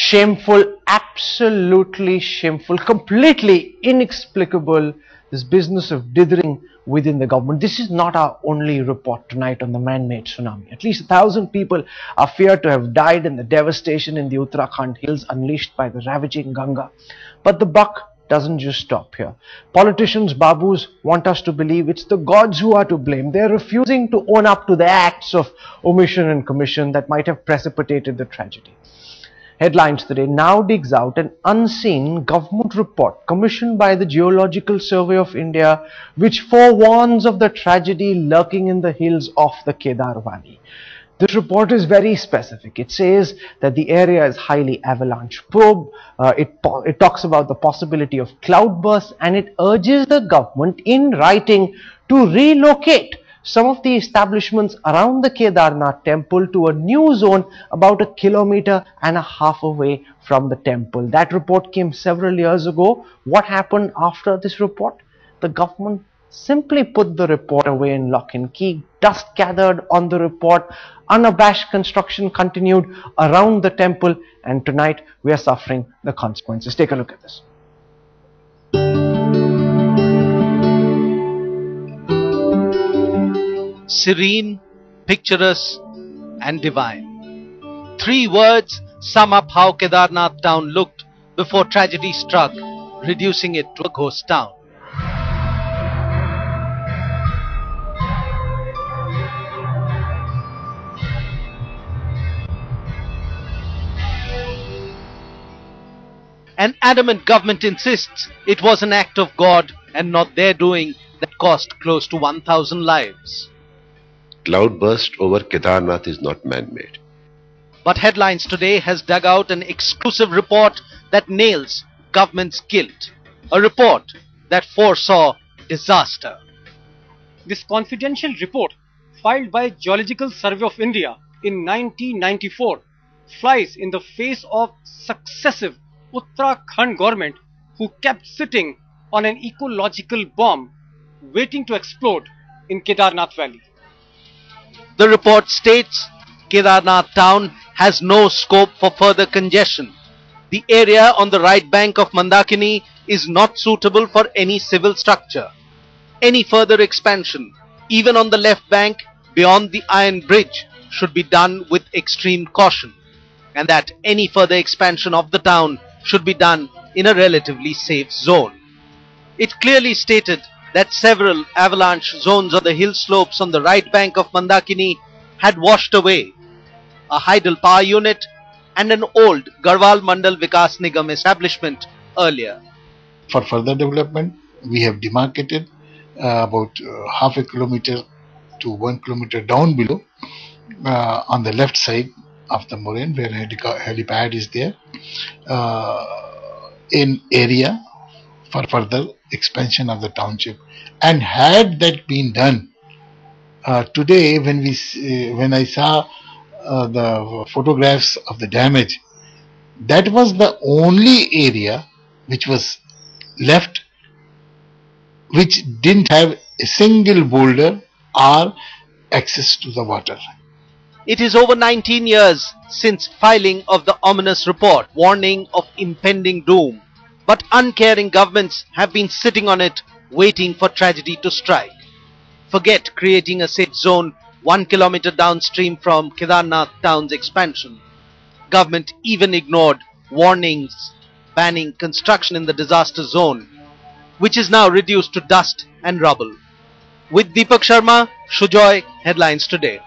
Shameful, absolutely shameful, completely inexplicable, this business of dithering within the government. This is not our only report tonight on the man-made tsunami. At least 1,000 people are feared to have died in the devastation in the Uttarakhand hills unleashed by the ravaging Ganga. But the buck doesn't just stop here. Politicians, babus, want us to believe it's the gods who are to blame. They're refusing to own up to the acts of omission and commission that might have precipitated the tragedy. Headlines today now digs out an unseen government report commissioned by the Geological Survey of India, which forewarns of the tragedy lurking in the hills of the Kedar Valley. This report is very specific. It says that the area is highly avalanche prone. It talks about the possibility of cloudbursts, and it urges the government in writing to relocate some of the establishments around the Kedarnath temple to a new zone about 1.5 kilometers away from the temple. That report came several years ago. What happened after this report? The government simply put the report away in lock and key. Dust gathered on the report. Unabashed construction continued around the temple, and tonight we are suffering the consequences. Take a look at this. Serene, picturesque and divine. 3 words sum up how Kedarnath town looked before tragedy struck, reducing it to a ghost town. An adamant government insists it was an act of God and not their doing that cost close to 1,000 lives. Cloudburst over Kedarnath is not man-made. But Headlines today has dug out an exclusive report that nails government's guilt. A report that foresaw disaster. This confidential report, filed by Geological Survey of India in 1994, flies in the face of successive Uttarakhand government who kept sitting on an ecological bomb waiting to explode in Kedarnath Valley. The report states Kedarnath town has no scope for further congestion. The area on the right bank of Mandakini is not suitable for any civil structure. Any further expansion, even on the left bank beyond the iron bridge, should be done with extreme caution, and that any further expansion of the town should be done in a relatively safe zone. It clearly stated that several avalanche zones on the hill slopes on the right bank of Mandakini had washed away. A hydel power unit and an old Garhwal Mandal Vikas Nigam establishment earlier. For further development, we have demarcated about 0.5 kilometer to 1 kilometer down below on the left side of the moraine where helipad is there in area for further expansion of the township. And had that been done, today when I saw the photographs of the damage, that was the only area which was left which didn't have a single boulder or access to the water. It is over 19 years since filing of the ominous report warning of impending doom, but uncaring governments have been sitting on it waiting for tragedy to strike. Forget creating a safe zone 1 kilometer downstream from Kedarnath town's expansion. Government even ignored warnings banning construction in the disaster zone, which is now reduced to dust and rubble. With Deepak Sharma, Shujoy, Headlines Today.